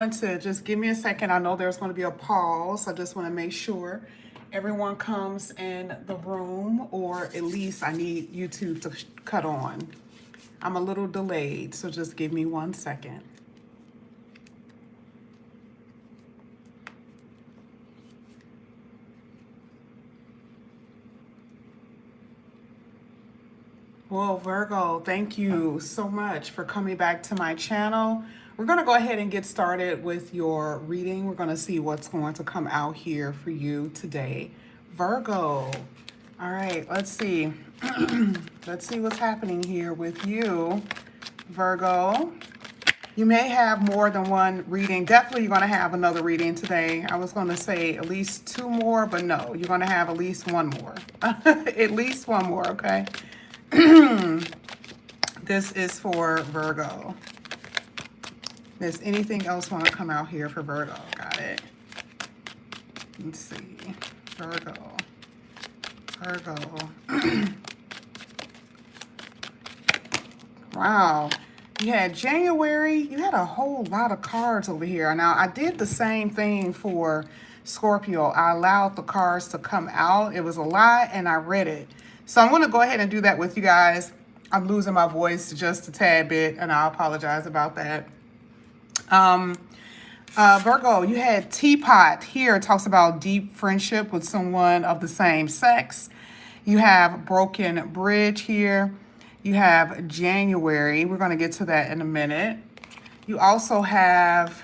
To just give me a second. I know there's going to be a pause. I just want to make sure everyone comes in the room, or at least I need YouTube to cut on. I'm a little delayed, so just give me 1 second. Well, Virgo, thank you so much for coming back to my channel. We're going to go ahead and get started with your reading. We're going to see what's going to come out here for you today. Virgo. All right, let's see. Let's see what's happening here with you, Virgo. You may have more than one reading. Definitely you're going to have another reading today. I was going to say at least two more, but no, you're going to have at least one more. At least one more, okay? This is for Virgo. Does anything else want to come out here for Virgo? Got it. Let's see. Virgo. Wow. You had January. You had a whole lot of cards over here. Now, I did the same thing for Scorpio. I allowed the cards to come out. It was a lot, and I read it. So I'm going to go ahead and do that with you guys. I'm losing my voice just a tad bit, and I apologize about that. Virgo, you had Teapot here. It talks about deep friendship with someone of the same sex. You have Broken Bridge here. You have January. We're going to get to that in a minute. You also have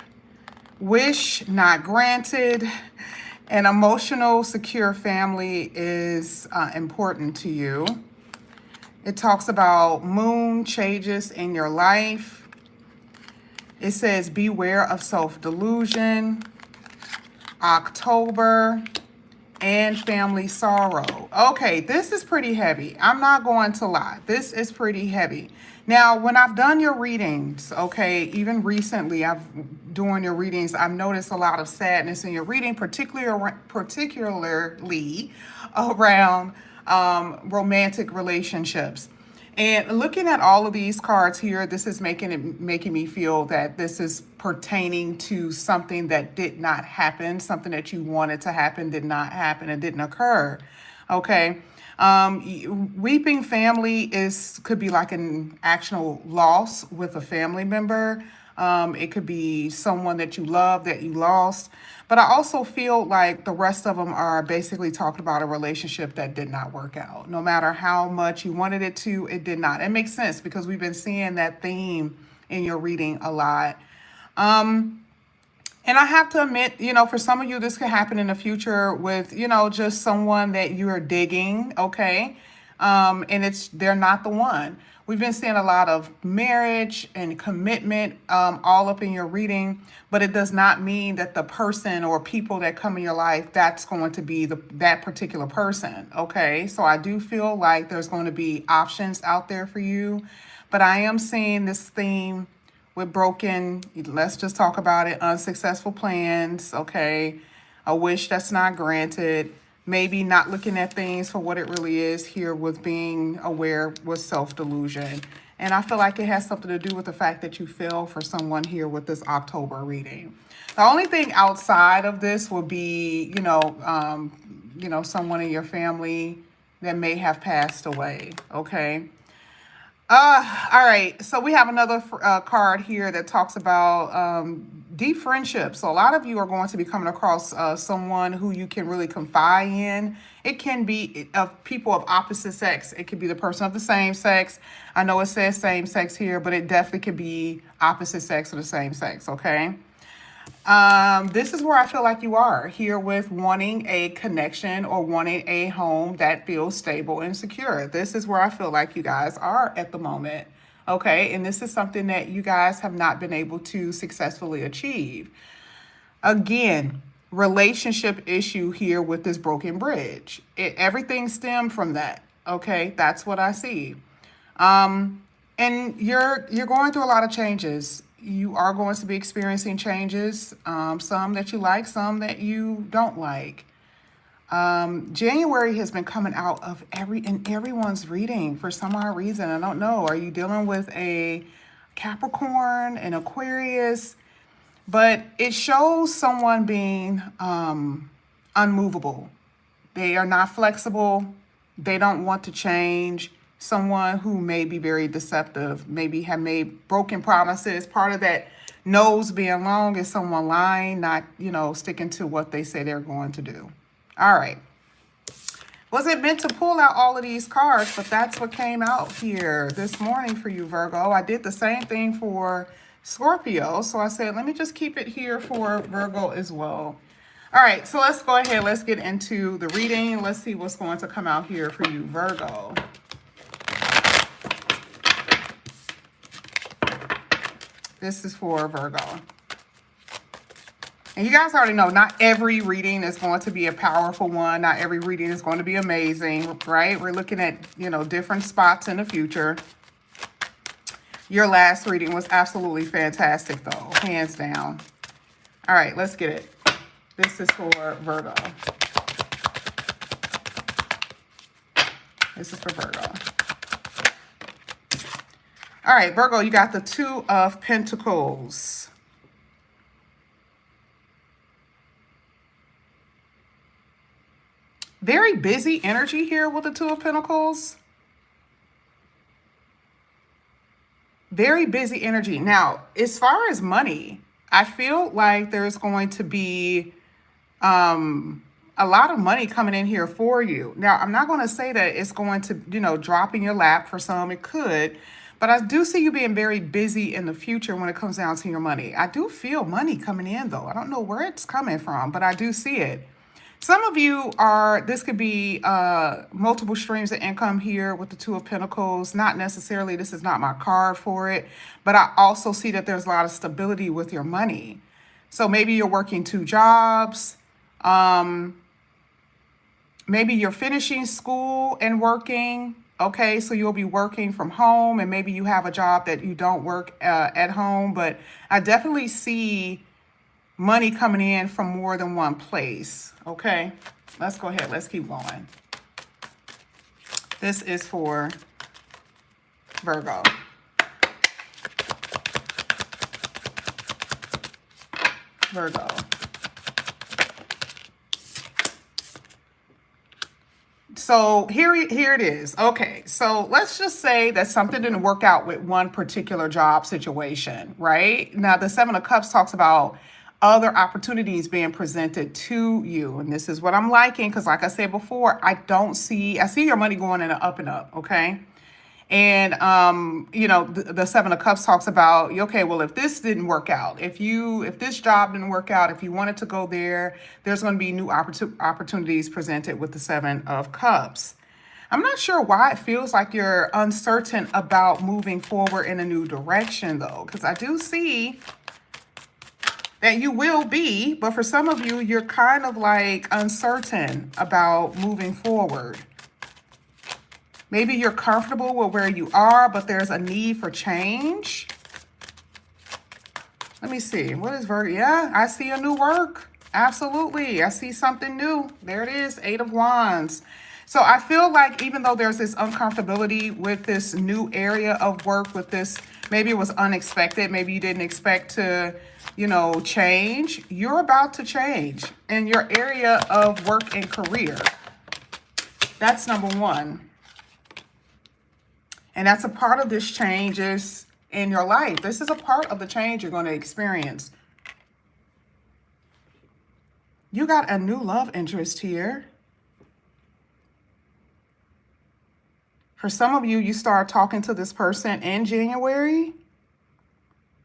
Wish Not Granted. An emotional, secure family is important to you. It talks about moon changes in your life. It says beware of self-delusion, October, and family sorrow. Okay, this is pretty heavy. I'm not going to lie. This is pretty heavy. Now, when I've done your readings, okay, even recently, doing your readings, I've noticed a lot of sadness in your reading, particularly around romantic relationships. And looking at all of these cards here, this is making me feel that this is pertaining to something that did not happen, something that you wanted to happen, did not happen, and didn't occur. Okay. Weeping family could be like an actual loss with a family member. It could be someone that you love that you lost. But I also feel like the rest of them are basically talking about a relationship that did not work out. No matter how much you wanted it to, it did not. It makes sense because we've been seeing that theme in your reading a lot. And I have to admit, for some of you, this could happen in the future with, just someone that you are digging, okay? And they're not the one. We've been seeing a lot of marriage and commitment all up in your reading, but it does not mean that the person or people that come in your life, that's going to be that particular person, okay? So I do feel like there's going to be options out there for you, but I am seeing this theme with broken, let's just talk about it, unsuccessful plans, okay? A wish that's not granted. Maybe not looking at things for what it really is here with being aware with self-delusion. And I feel like it has something to do with the fact that you fell for someone here with this October reading. The only thing outside of this would be, someone in your family that may have passed away, okay? All right, so we have another card here that talks about deep friendships. So a lot of you are going to be coming across someone who you can really confide in. It can be of people of opposite sex. It could be the person of the same sex. I know it says same sex here, but it definitely could be opposite sex or the same sex, okay? This is where I feel like you are here with wanting a connection or wanting a home that feels stable and secure. This is where I feel like you guys are at the moment. Okay. And this is something that you guys have not been able to successfully achieve. Again, relationship issue here with this broken bridge. Everything stemmed from that. Okay. That's what I see. And you're going through a lot of changes. You are going to be experiencing changes, some that you like, some that you don't like. January has been coming out of everyone's reading for some odd reason. I don't know. Are you dealing with a Capricorn, an Aquarius? But it shows someone being unmovable. They are not flexible. They don't want to change. Someone who may be very deceptive, maybe have made broken promises. Part of that nose being long is someone lying, not, sticking to what they say they're going to do. All right. Wasn't meant to pull out all of these cards, but that's what came out here this morning for you, Virgo. I did the same thing for Scorpio. So I said, let me just keep it here for Virgo as well. All right, so let's go ahead. Let's get into the reading. Let's see what's going to come out here for you, Virgo. This is for Virgo. And you guys already know, not every reading is going to be a powerful one. Not every reading is going to be amazing, right? We're looking at, different spots in the future. Your last reading was absolutely fantastic, though, hands down. All right, let's get it. This is for Virgo. This is for Virgo. All right, Virgo, you got the Two of Pentacles. Very busy energy here with the Two of Pentacles. Very busy energy. Now, as far as money, I feel like there's going to be a lot of money coming in here for you. Now, I'm not going to say that it's going to, drop in your lap. For some, it could. But I do see you being very busy in the future when it comes down to your money. I do feel money coming in, though. I don't know where it's coming from, but I do see it. Some of you this could be multiple streams of income here with the Two of Pentacles. Not necessarily, this is not my card for it, but I also see that there's a lot of stability with your money. So maybe you're working 2 jobs. Maybe you're finishing school and working. Okay, so you'll be working from home, and maybe you have a job that you don't work at home. But I definitely see money coming in from more than one place. Okay, let's go ahead. Let's keep going. This is for Virgo. Virgo. So here it is. Okay, so let's just say that something didn't work out with one particular job situation, right? Now, the Seven of Cups talks about other opportunities being presented to you. And this is what I'm liking, because like I said before, I see your money going in an up and up, okay? And, the Seven of Cups talks about, okay, well, if this didn't work out, if this job didn't work out, if you wanted to go there, there's going to be new opportunities presented with the Seven of Cups. I'm not sure why it feels like you're uncertain about moving forward in a new direction, though, because I do see that you will be, but for some of you, you're kind of like uncertain about moving forward. Maybe you're comfortable with where you are, but there's a need for change. Let me see. What is Virgo? Yeah, I see a new work. Absolutely. I see something new. There it is, 8 of Wands. So I feel like even though there's this uncomfortability with this new area of work, with this, maybe it was unexpected. Maybe you didn't expect to, change. You're about to change in your area of work and career. That's number one. And that's a part of this changes in your life. This is a part of the change you're going to experience. You got a new love interest here. For some of you, you start talking to this person in January.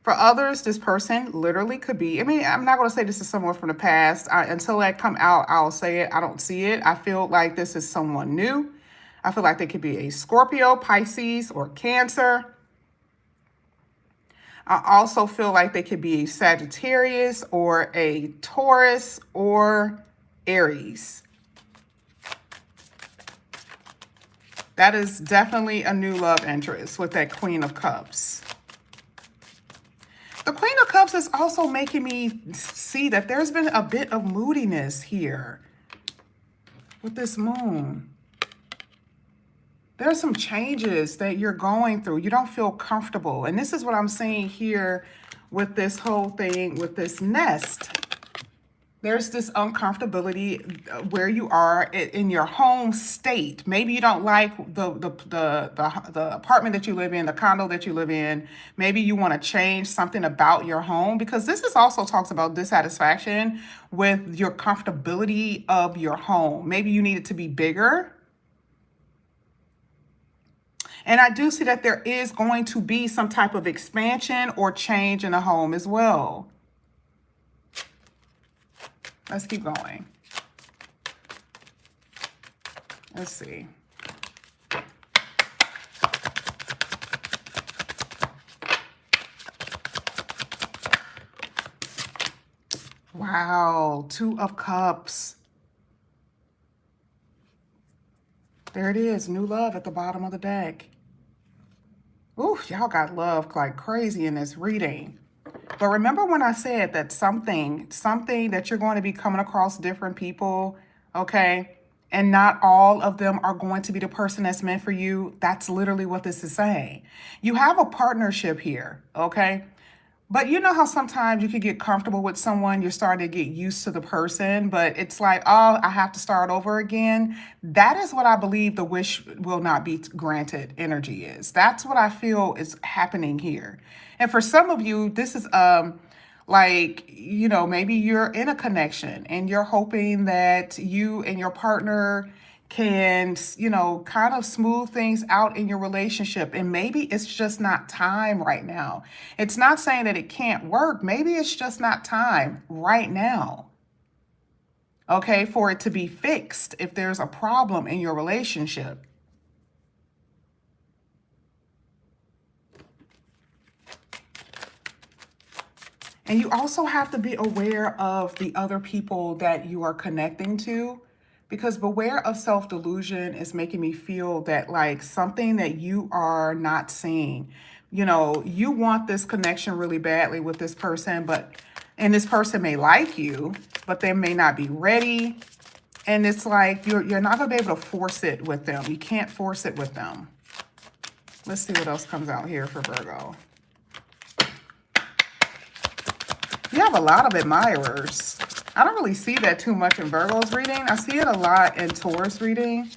For others, this person literally could be, I'm not going to say this is someone from the past. Until that come out, I'll say it. I don't see it. I feel like this is someone new. I feel like they could be a Scorpio, Pisces, or Cancer. I also feel like they could be a Sagittarius or a Taurus or Aries. That is definitely a new love interest with that Queen of Cups. The Queen of Cups is also making me see that there's been a bit of moodiness here with this moon. There's some changes that you're going through. You don't feel comfortable. And this is what I'm seeing here with this whole thing, with this nest. There's this uncomfortability where you are in your home state. Maybe you don't like the apartment that you live in, the condo that you live in. Maybe you want to change something about your home, because this is also talks about dissatisfaction with your comfortability of your home. Maybe you need it to be bigger. And I do see that there is going to be some type of expansion or change in the home as well. Let's keep going. Let's see. Wow, Two of Cups. There it is, new love at the bottom of the deck. Ooh, y'all got love like crazy in this reading. But remember when I said that something that you're going to be coming across different people, okay? And not all of them are going to be the person that's meant for you. That's literally what this is saying. You have a partnership here, okay? But you know how sometimes you could get comfortable with someone, you're starting to get used to the person, but it's like, oh, I have to start over again. That is what I believe the wish will not be granted energy is. That's what I feel is happening here. And for some of you, this is like, you know, maybe you're in a connection and you're hoping that you and your partner can, you know, kind of smooth things out in your relationship. And maybe it's just not time right now. It's not saying that it can't work. Maybe it's just not time right now, okay, for it to be fixed if there's a problem in your relationship. And you also have to be aware of the other people that you are connecting to, because beware of self-delusion is making me feel that like something that you are not seeing. You know, you want this connection really badly with this person, and this person may like you, but they may not be ready. And it's like you're not going to be able to force it with them. You can't force it with them. Let's see what else comes out here for Virgo. You have a lot of admirers. I don't really see that too much in Virgo's reading. I see it a lot in Taurus reading.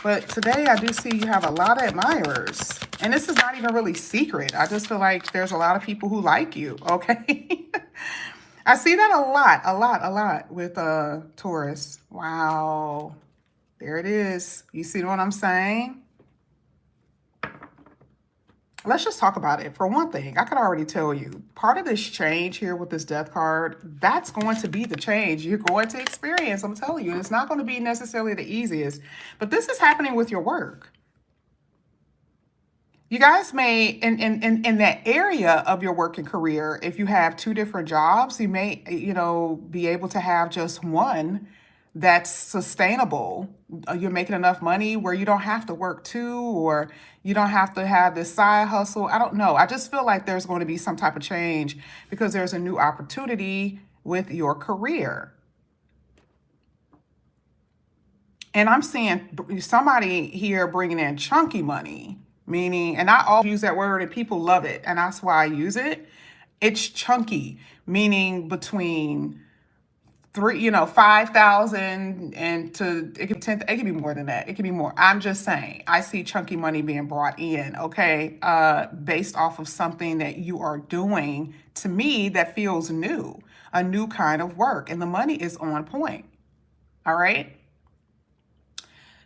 But today I do see you have a lot of admirers. And this is not even really secret. I just feel like there's a lot of people who like you, okay? I see that a lot with Taurus. Wow. There it is. You see what I'm saying? Let's just talk about it. For one thing, I could already tell you, part of this change here with this death card, that's going to be the change you're going to experience. I'm telling you, it's not going to be necessarily the easiest, but this is happening with your work. You guys may, in that area of your working career, if you have two different jobs, you may, you know, be able to have just one that's sustainable. You're making enough money where you don't have to work two, or you don't have to have this side hustle. I don't know. I just feel like there's going to be some type of change because there's a new opportunity with your career. And I'm seeing somebody here bringing in chunky money, meaning, and I always use that word and people love it, and that's why I use it. It's chunky, meaning between 5,000 and to it could 10, it could be more than that. It could be more. I'm just saying, I see chunky money being brought in, okay, based off of something that you are doing to me that feels new, a new kind of work, and the money is on point. All right.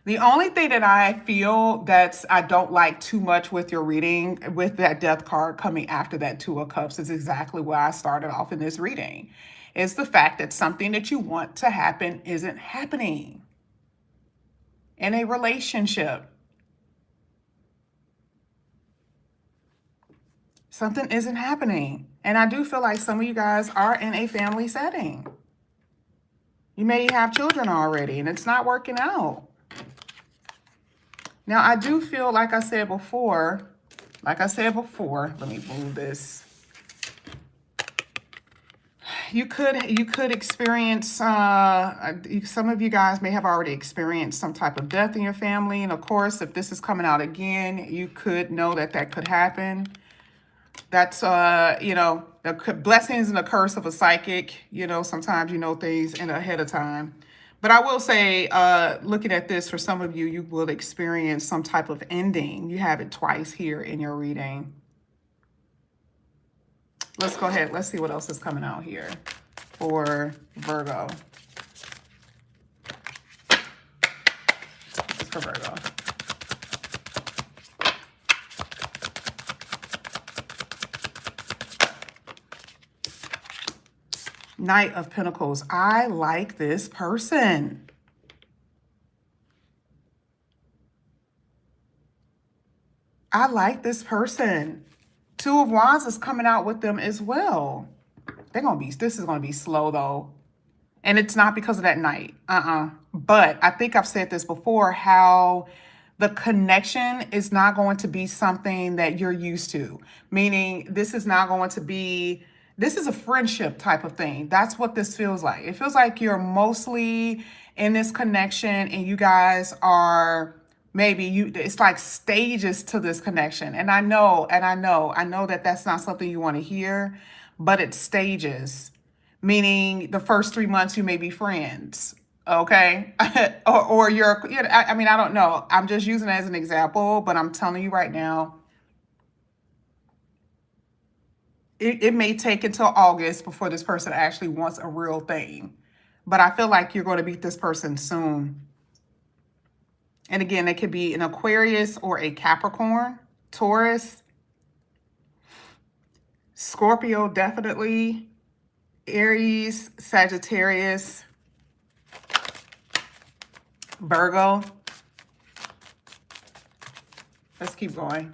The only thing that I feel I don't like too much with your reading, with that death card coming after that Two of Cups, is exactly where I started off in this reading. Is the fact that something that you want to happen isn't happening in a relationship. Something isn't happening. And I do feel like some of you guys are in a family setting. You may have children already and it's not working out. Now, I do feel, like I said before, let me move this. You could experience, some of you guys may have already experienced some type of death in your family. And of course, if this is coming out again, you could know that could happen. That's, the blessings and the curse of a psychic. Sometimes you know things in ahead of time. But I will say, looking at this, for some of you, you will experience some type of ending. You have it twice here in your reading. Let's go ahead. Let's see what else is coming out here for Virgo. It's for Virgo. Knight of Pentacles. I like this person. I like this person. Two of Wands is coming out with them as well. This is gonna be slow though. And it's not because of that night. But I think I've said this before, how the connection is not going to be something that you're used to. Meaning this is a friendship type of thing. That's what this feels like. It feels like you're mostly in this connection and you guys are it's like stages to this connection. And I know that that's not something you want to hear, but it's stages. Meaning the first 3 months you may be friends, okay? or you're, I don't know. I'm just using it as an example, but I'm telling you right now, it may take until August before this person actually wants a real thing. But I feel like you're going to meet this person soon. And again, it could be an Aquarius or a Capricorn, Taurus, Scorpio, definitely, Aries, Sagittarius, Virgo. Let's keep going.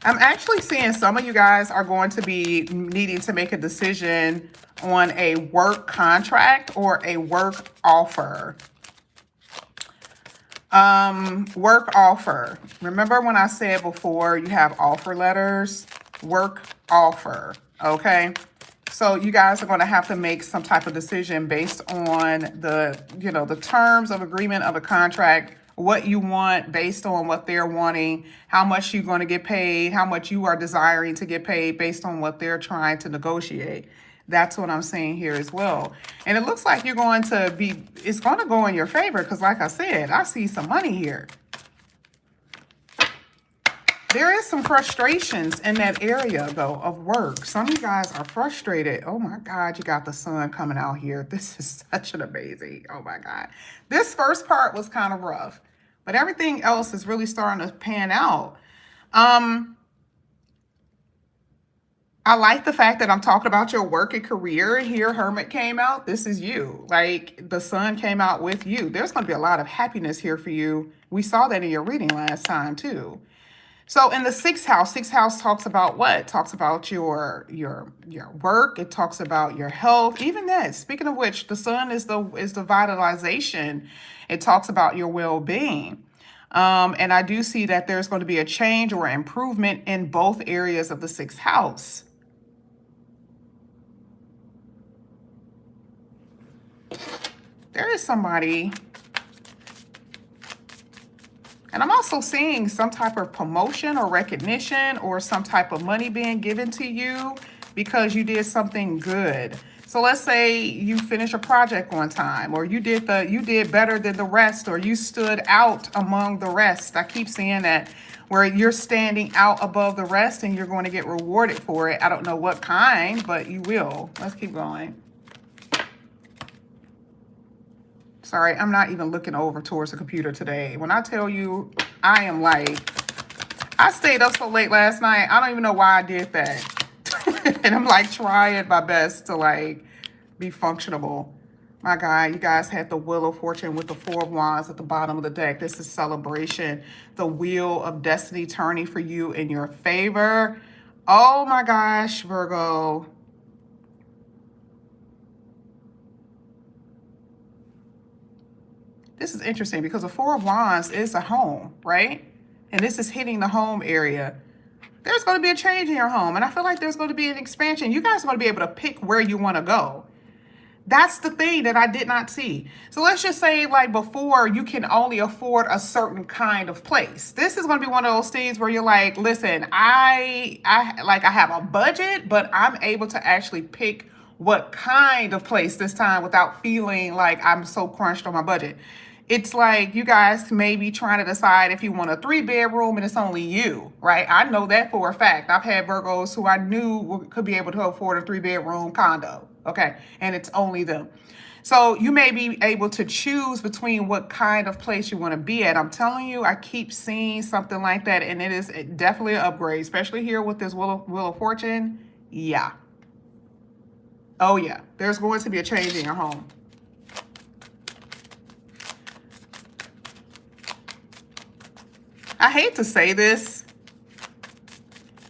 I'm actually seeing some of you guys are going to be needing to make a decision on a work contract or a work offer. Work offer. Remember when I said before you have offer letters? Work offer, okay? So you guys are going to have to make some type of decision based on the terms of agreement of a contract, what you want based on what they're wanting, how much you're going to get paid, how much you are desiring to get paid based on what they're trying to negotiate. That's what I'm saying here as well. And it looks like it's going to go in your favor because like I said, I see some money here. There is some frustrations in that area, though, of work. Some of you guys are frustrated. Oh, my God, you got the sun coming out here. This is such an amazing, oh, my God. This first part was kind of rough, but everything else is really starting to pan out. I like the fact that I'm talking about your work and career. Here, Hermit came out. This is you. Like, the sun came out with you. There's going to be a lot of happiness here for you. We saw that in your reading last time, too. So in the 6th house talks about what? It talks about your work. It talks about your health. Even that. Speaking of which, the sun is the vitalization. It talks about your well-being. And I do see that there's going to be a change or improvement in both areas of the 6th house. There is somebody. And I'm also seeing some type of promotion or recognition or some type of money being given to you because you did something good. So let's say you finish a project on time, or you did better than the rest, or you stood out among the rest. I keep seeing that where you're standing out above the rest and you're going to get rewarded for it. I don't know what kind, but you will. Let's keep going. Sorry, I'm not even looking over towards the computer today. When I tell you, I am like, I stayed up so late last night. I don't even know why I did that. And I'm like trying my best to like be functional. My God, you guys had the Wheel of Fortune with the 4 of Wands at the bottom of the deck. This is celebration. The Wheel of Destiny turning for you in your favor. Oh my gosh, Virgo. This is interesting because the 4 of Wands is a home, right? And this is hitting the home area. There's going to be a change in your home. And I feel like there's going to be an expansion. You guys are going to be able to pick where you want to go. That's the thing that I did not see. So let's just say, like, before, you can only afford a certain kind of place. This is going to be one of those things where you're like, listen, I have a budget, but I'm able to actually pick what kind of place this time without feeling like I'm so crunched on my budget. It's like you guys may be trying to decide if you want a 3-bedroom and it's only you, right? I know that for a fact. I've had Virgos who I knew could be able to afford a 3-bedroom condo, okay? And it's only them. So you may be able to choose between what kind of place you want to be at. I'm telling you, I keep seeing something like that, and it is definitely an upgrade, especially here with this Wheel of Fortune. Yeah. Oh, yeah. There's going to be a change in your home. I hate to say this.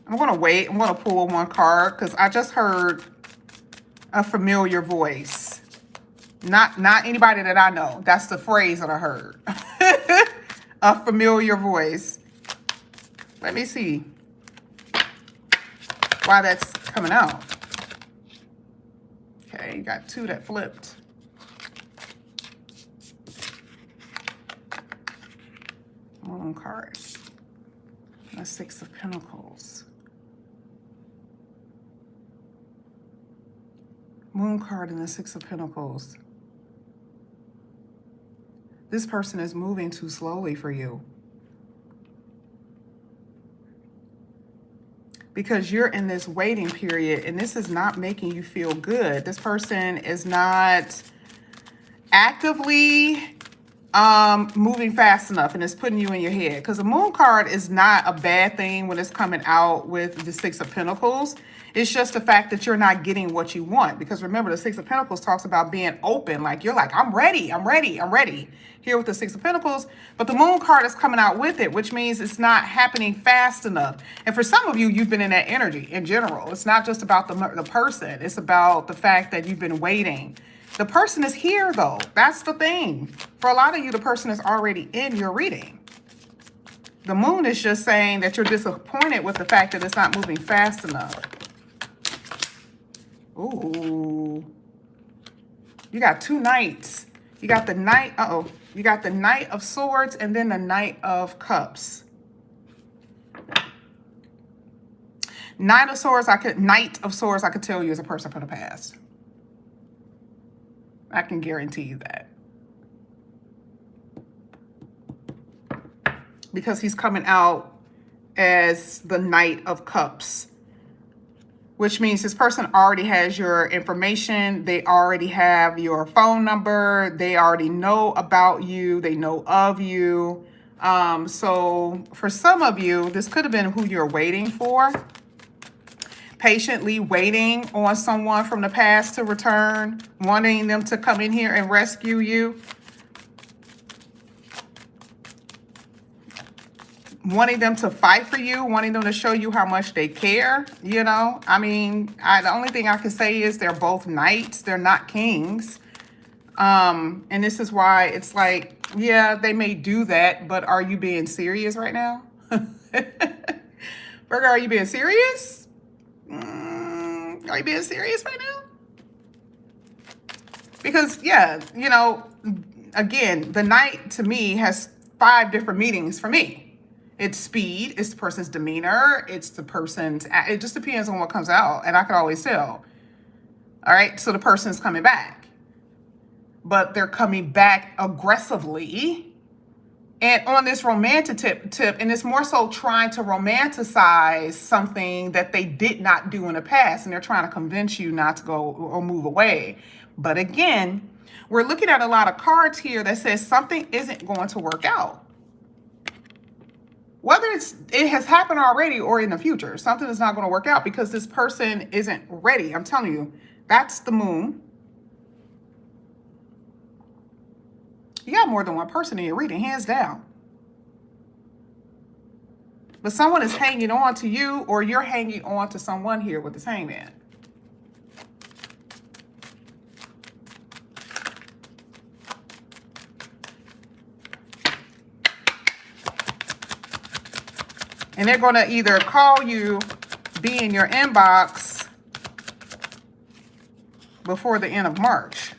I'm going to wait. I'm going to pull one card because I just heard a familiar voice. Not anybody that I know. That's the phrase that I heard. A familiar voice. Let me see why that's coming out. Okay, you got 2 that flipped. Moon card. The 6 of Pentacles. Moon card and the 6 of Pentacles. This person is moving too slowly for you. Because you're in this waiting period and this is not making you feel good. This person is not actively moving fast enough, and it's putting you in your head, because the Moon card is not a bad thing when it's coming out with the 6 of Pentacles. It's just the fact that you're not getting what you want, because remember, the 6 of Pentacles talks about being open, like you're like, I'm ready here with the 6 of Pentacles, but the Moon card is coming out with it, which means it's not happening fast enough. And for some of you, you've been in that energy in general. It's not just about the person, it's about the fact that you've been waiting. The person is here, though. That's the thing. For a lot of you, the person is already in your reading. The Moon is just saying that you're disappointed with the fact that it's not moving fast enough. Ooh. You got 2 knights. You got the knight. You got the Knight of Swords and then the Knight of Cups. Knight of Swords, I could tell you is a person from the past. I can guarantee you that. Because he's coming out as the Knight of Cups, which means this person already has your information. They already have your phone number. They already know about you. They know of you. So for some of you, this could have been who you're waiting for. Patiently waiting on someone from the past to return, wanting them to come in here and rescue you. Wanting them to fight for you, wanting them to show you how much they care, you know? I mean, the only thing I can say is they're both knights. They're not kings. And this is why it's like, yeah, they may do that, but are you being serious right now? Virgo, are you being serious? Are you being serious right now? Because, yeah, you know, again, the Knight to me has 5 different meanings for me. It's speed, it's the person's demeanor, it's the person's, it just depends on what comes out, and I can always tell. All right, so the person's coming back, but they're coming back aggressively. And on this romantic tip, and it's more so trying to romanticize something that they did not do in the past, and they're trying to convince you not to go or move away. But again, we're looking at a lot of cards here that says something isn't going to work out. Whether it has happened already or in the future, something is not going to work out because this person isn't ready. I'm telling you, that's the Moon. You got more than one person in your reading, hands down. But someone is hanging on to you, or you're hanging on to someone here with this Hangman. And they're going to either call you, be in your inbox before the end of March.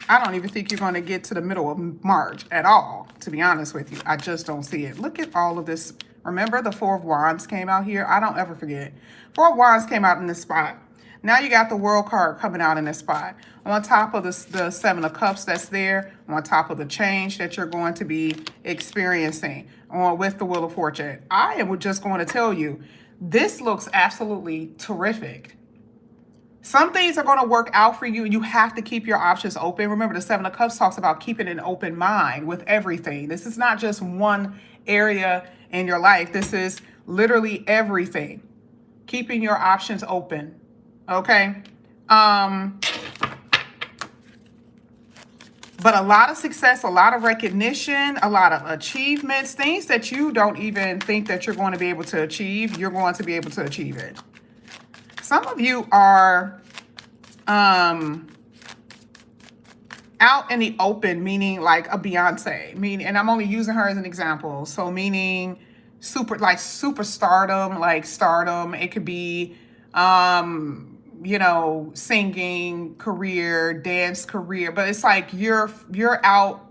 I don't even think you're going to get to the middle of March at all, to be honest with you. I just don't see it. Look at all of this. Remember the Four of Wands came out here? I don't ever forget. Four of Wands came out in this spot. Now you got the World card coming out in this spot. On top of the Seven of Cups that's there, on top of the change that you're going to be experiencing with the Wheel of Fortune. I am just going to tell you, this looks absolutely terrific. Some things are going to work out for you, and you have to keep your options open. Remember, the Seven of Cups talks about keeping an open mind with everything. This is not just one area in your life. This is literally everything. Keeping your options open. Okay? But a lot of success, a lot of recognition, a lot of achievements, things that you don't even think that you're going to be able to achieve, you're going to be able to achieve it. Some of you are out in the open, meaning like a Beyonce, meaning, and I'm only using her as an example. So meaning super stardom, like stardom. It could be, you know, singing career, dance career, but it's like you're out,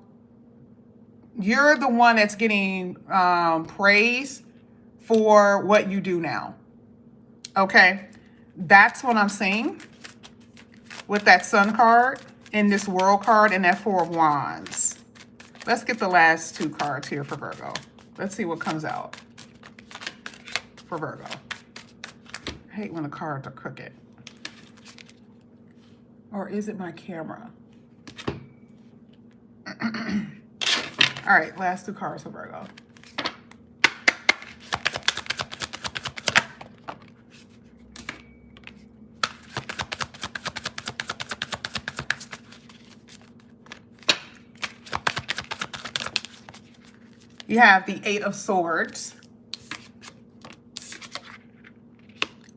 you're the one that's getting praise for what you do now. Okay. That's what I'm seeing with that Sun card and this World card and that Four of Wands. Let's get the last two cards here for Virgo. Let's see what comes out for Virgo. I hate when the cards are crooked. Or is it my camera? All right, last two cards for Virgo. You have the Eight of Swords.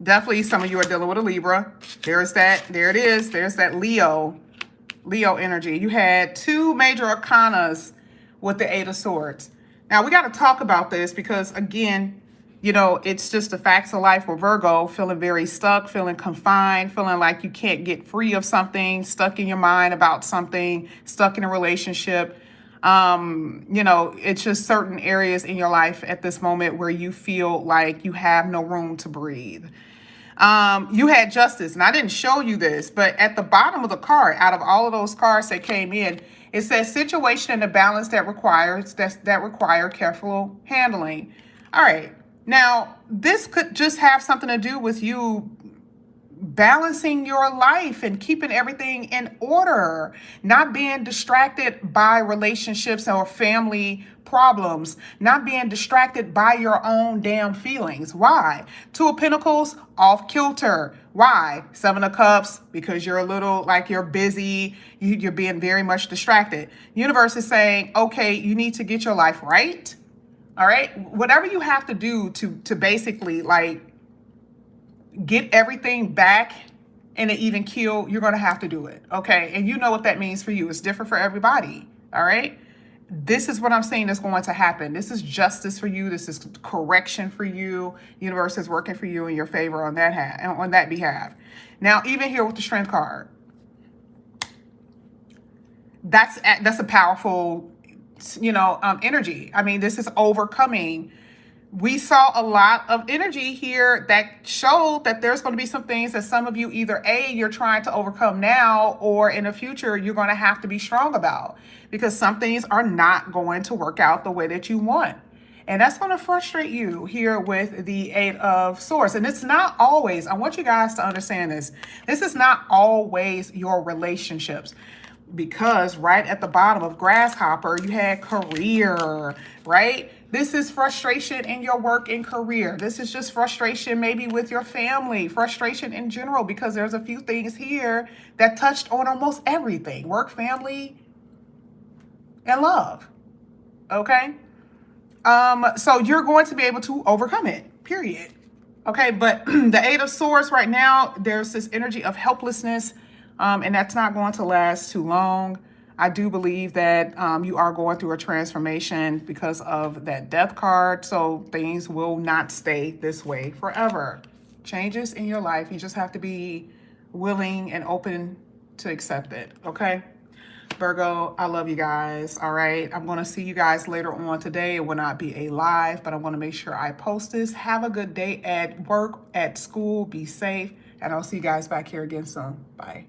Definitely some of you are dealing with a Libra. There's that, there it is. There's that Leo energy. You had two major arcanas with the Eight of Swords. Now we got to talk about this because again, you know, it's just the facts of life with Virgo, feeling very stuck, feeling confined, feeling like you can't get free of something, stuck in your mind about something, stuck in a relationship. You know, it's just certain areas in your life at this moment where you feel like you have no room to breathe. You had Justice, and I didn't show you this, but at the bottom of the card, out of all of those cards that came in, it says situation and a balance that require careful handling. All right. Now, this could just have something to do with you balancing your life and keeping everything in order, not being distracted by relationships or family problems, not being distracted by your own damn feelings. Why? Two of Pentacles, off kilter. Why? Seven of Cups, because you're a little like you're busy, you're being very much distracted. Universe is saying, okay, you need to get your life right. All right. Whatever you have to do to basically like get everything back in an even keel, you're going to have to do it. Okay. And you know what that means for you. It's different for everybody. All right. This is what I'm saying is going to happen. This is justice for you. This is correction for you. Universe is working for you in your favor on that behalf. Now, even here with the Strength card, that's a powerful, you know, energy. I mean, this is overcoming. We saw a lot of energy here that showed that there's going to be some things that some of you either A, you're trying to overcome now, or in the future, you're going to have to be strong about because some things are not going to work out the way that you want. And that's going to frustrate you here with the Eight of Swords. And it's not always, I want you guys to understand this. This is not always your relationships. Because right at the bottom of Grasshopper, you had career, right? This is frustration in your work and career. This is just frustration maybe with your family, frustration in general, because there's a few things here that touched on almost everything. Work, family, and love, okay? So you're going to be able to overcome it, period. Okay, but the Eight of Swords right now, there's this energy of helplessness, and that's not going to last too long. I do believe that you are going through a transformation because of that Death card, so things will not stay this way forever. Changes in your life, you just have to be willing and open to accept it, okay? Virgo, I love you guys. All right. I'm going to see you guys later on today. It will not be a live, but I want to make sure I post this. Have a good day at work, at school. Be safe. And I'll see you guys back here again soon. Bye.